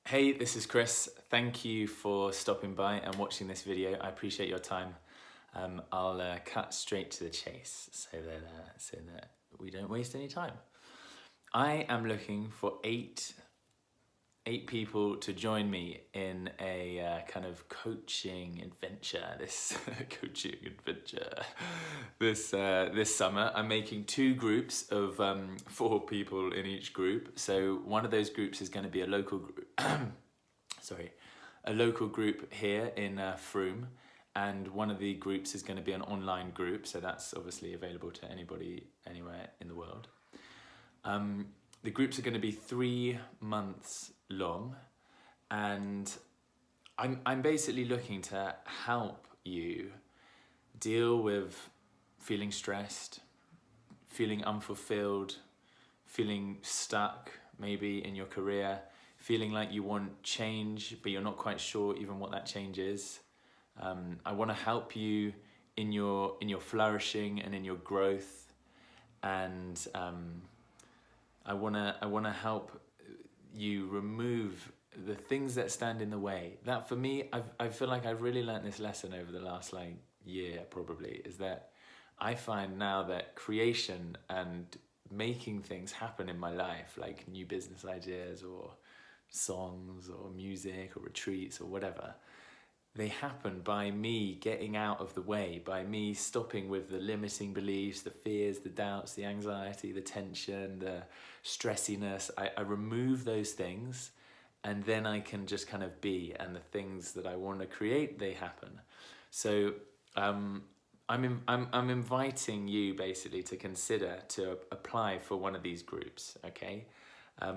Hey, this is Chris. Thank you for stopping by and watching this video. I appreciate your time. I'll cut straight to the chase so that we don't waste any time. I am looking for eight people to join me in a kind of coaching adventure. This summer. I'm making two groups of 4 people in each group. So one of those groups is going to be a local group. A local group here in Frome, and one of the groups is going to be an online group. So that's obviously available to anybody anywhere in the world. The groups are going to be 3 months long, and I'm basically looking to help you deal with feeling stressed, feeling unfulfilled, feeling stuck maybe in your career, feeling like you want change but you're not quite sure even what that change is. I want to help you in your flourishing and in your growth, and I wanna help you remove the things that stand in the way. That for me, I feel like I've really learned this lesson over the last year probably, is that I find now that creation and making things happen in my life, like new business ideas or songs or music or retreats or whatever, they happen by me getting out of the way, by me stopping with the limiting beliefs, the fears, the doubts, the anxiety, the tension, the stressiness. I remove those things, and then I can just kind of be, and the things that I want to create, they happen. So I'm inviting you basically to consider to apply for one of these groups, okay?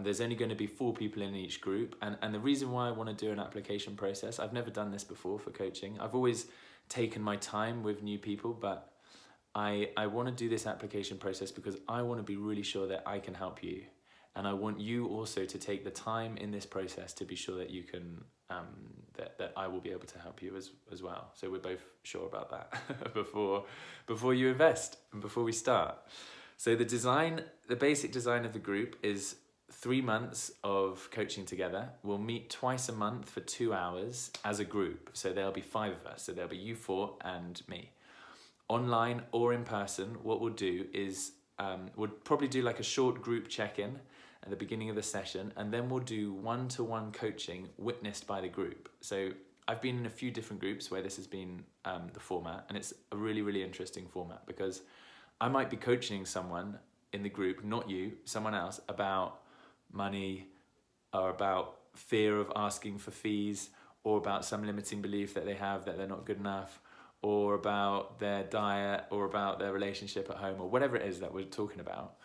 There's only going to be 4 people in each group, and the reason why I want to do an application process, I've never done this before for coaching. I've always taken my time with new people, but I want to do this application process because I want to be really sure that I can help you, and I want you also to take the time in this process to be sure that you can that I will be able to help you as well. So we're both sure about that before you invest and before we start. So the basic design of the group is 3 months of coaching together. We'll meet twice a month for 2 hours as a group. So there'll be 5 of us. So there'll be you 4 and me. Online or in person, what we'll do is we'll probably do like a short group check-in at the beginning of the session, and then we'll do one-to-one coaching witnessed by the group. So I've been in a few different groups where this has been the format, and it's a really, really interesting format because I might be coaching someone in the group, not you, someone else, about money, or about fear of asking for fees, or about some limiting belief that they have that they're not good enough, or about their diet, or about their relationship at home, or whatever it is that we're talking about.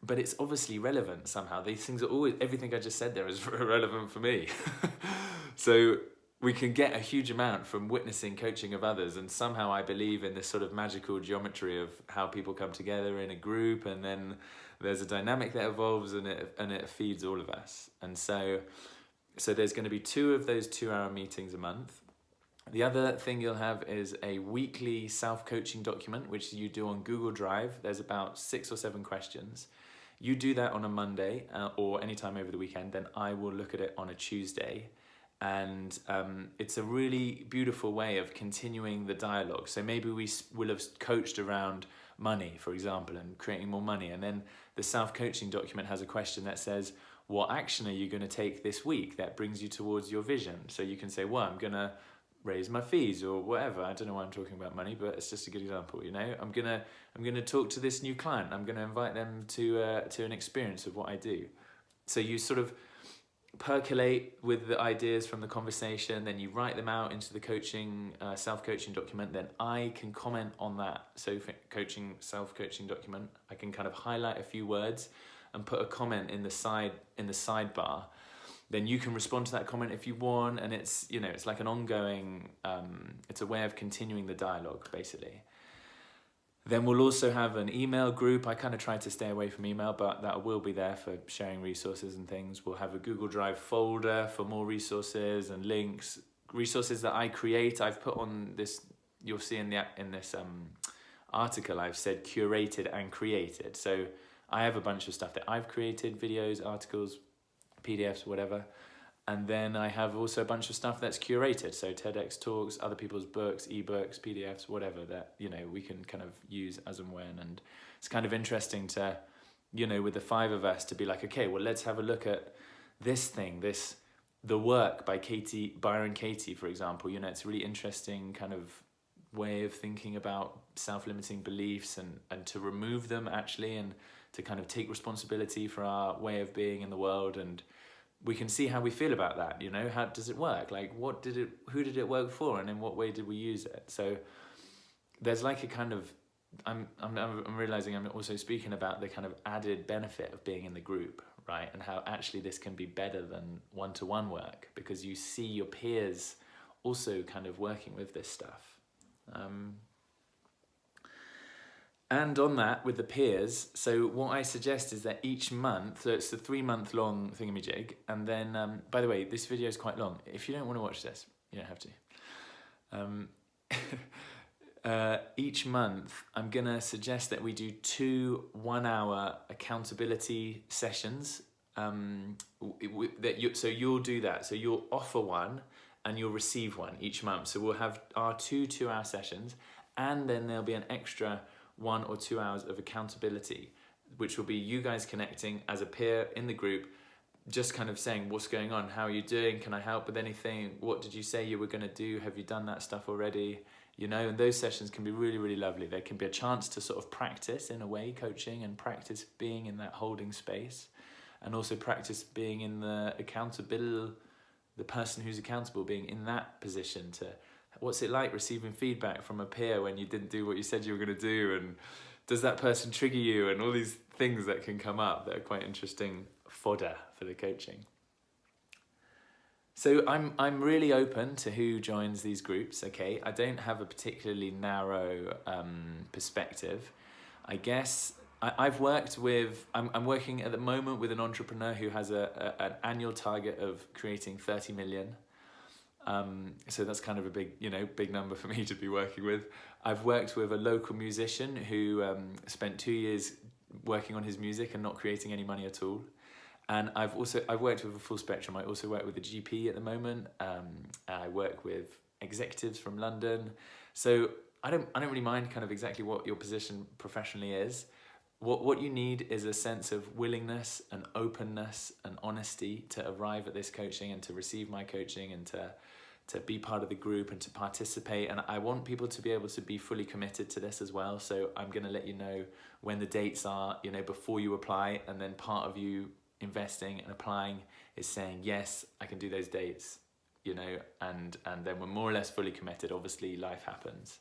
But it's obviously relevant somehow. These things are always, everything I just said there is relevant for me. So we can get a huge amount from witnessing coaching of others, and somehow I believe in this sort of magical geometry of how people come together in a group, and then there's a dynamic that evolves, and it feeds all of us. And so there's going to be 2 of those 2-hour meetings a month. The other thing you'll have is a weekly self-coaching document, which you do on Google Drive. There's about 6 or 7 questions. You do that on a Monday or anytime over the weekend, then I will look at it on a Tuesday. And it's a really beautiful way of continuing the dialogue. So maybe we will have coached around money, for example, and creating more money. And then the self-coaching document has a question that says, what action are you going to take this week that brings you towards your vision? So you can say, well, I'm going to raise my fees or whatever. I don't know why I'm talking about money, but it's just a good example, you know. I'm gonna talk to this new client. I'm gonna invite them to an experience of what I do. So you sort of percolate with the ideas from the conversation, then you write them out into the coaching self-coaching document. Then I can comment on that self-coaching document. I can kind of highlight a few words and put a comment in the sidebar. Then you can respond to that comment if you want, and it's, you know, it's like an ongoing, it's a way of continuing the dialogue basically. Then we'll also have an email group. I kind of try to stay away from email, but that will be there for sharing resources and things. We'll have a Google Drive folder for more resources and links, resources that I create. I've put on this, you'll see in this article, I've said curated and created. So I have a bunch of stuff that I've created, videos, articles, PDFs, whatever. And then I have also a bunch of stuff that's curated, so TEDx talks, other people's books, ebooks, PDFs, whatever that, you know, we can kind of use as and when. And it's kind of interesting to, you know, with the 5 of us to be like, okay, well, let's have a look at this thing, The Work by Byron Katie, for example. You know, it's a really interesting kind of way of thinking about self-limiting beliefs and to remove them actually, and to kind of take responsibility for our way of being in the world. And we can see how we feel about that, you know, how does it work? Like, who did it work for, and in what way did we use it? So there's like a kind of, I'm realizing I'm also speaking about the kind of added benefit of being in the group, right? And how actually this can be better than one-to-one work, because you see your peers also kind of working with this stuff. And on that, with the peers, so what I suggest is that each month, so it's a 3-month-long thingamajig, and then, by the way, this video is quite long. If you don't want to watch this, you don't have to. Each month, I'm going to suggest that we do 2 one-hour accountability sessions. So you'll do that. So you'll offer one, and you'll receive one each month. So we'll have our 2 2-hour sessions, and then there'll be an extra 1 or 2 hours of accountability, which will be you guys connecting as a peer in the group, just kind of saying, what's going on? How are you doing? Can I help with anything? What did you say you were going to do? Have you done that stuff already? You know, and those sessions can be really, really lovely. There can be a chance to sort of practice, in a way, coaching, and practice being in that holding space, and also practice being in the person who's accountable, being in that position to, what's it like receiving feedback from a peer when you didn't do what you said you were going to do, and does that person trigger you, and all these things that can come up that are quite interesting fodder for the coaching. So I'm really open to who joins these groups, okay? I don't have a particularly narrow perspective. I guess I've worked with, I'm working at the moment with an entrepreneur who has an annual target of creating 30 million. So that's kind of a big number for me to be working with. I've worked with a local musician who spent 2 years working on his music and not creating any money at all. And I've worked with a full spectrum. I also work with a GP at the moment. I work with executives from London. So I don't really mind kind of exactly what your position professionally is. What you need is a sense of willingness and openness and honesty to arrive at this coaching and to receive my coaching and to be part of the group and to participate. And I want people to be able to be fully committed to this as well. So I'm going to let you know when the dates are, you know, before you apply. And then part of you investing and applying is saying, yes, I can do those dates, you know, and then we're more or less fully committed. Obviously life happens.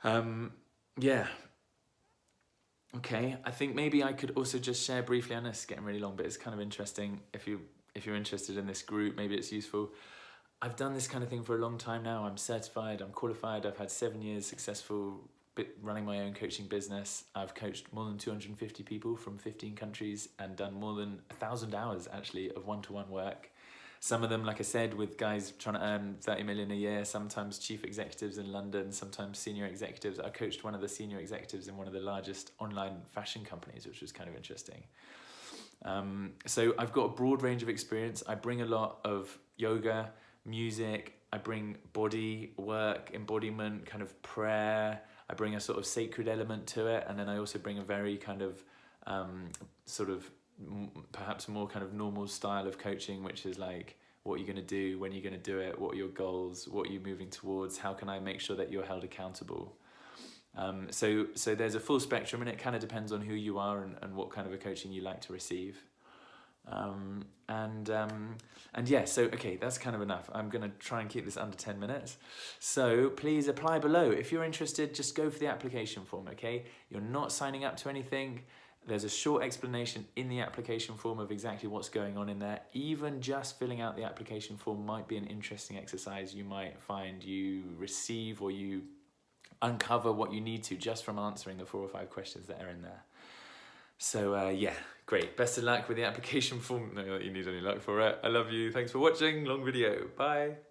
Yeah. Okay, I think maybe I could also just share briefly, I know it's getting really long, but it's kind of interesting. If you're interested in this group, maybe it's useful. I've done this kind of thing for a long time now. I'm certified, I'm qualified. I've had 7 years successful running my own coaching business. I've coached more than 250 people from 15 countries and done more than 1,000 hours actually of one-to-one work. Some of them, like I said, with guys trying to earn 30 million a year, sometimes chief executives in London, sometimes senior executives. I coached one of the senior executives in one of the largest online fashion companies, which was kind of interesting. So I've got a broad range of experience. I bring a lot of yoga, music, I bring body work, embodiment, kind of prayer. I bring a sort of sacred element to it, and then I also bring a very kind of perhaps more kind of normal style of coaching, which is like, what are you going to do, when are you going to do it, what are your goals, what are you moving towards, how can I make sure that you're held accountable. So there's a full spectrum, and it kind of depends on who you are and what kind of a coaching you like to receive. And yeah, so okay, that's kind of enough. I'm going to try and keep this under 10 minutes. So please apply below. If you're interested, just go for the application form, okay? You're not signing up to anything. There's a short explanation in the application form of exactly what's going on in there. Even just filling out the application form might be an interesting exercise. You might find you receive or you uncover what you need to just from answering the 4 or 5 questions that are in there. So yeah, great. Best of luck with the application form. Not that you need any luck for it. I love you. Thanks for watching. Long video. Bye.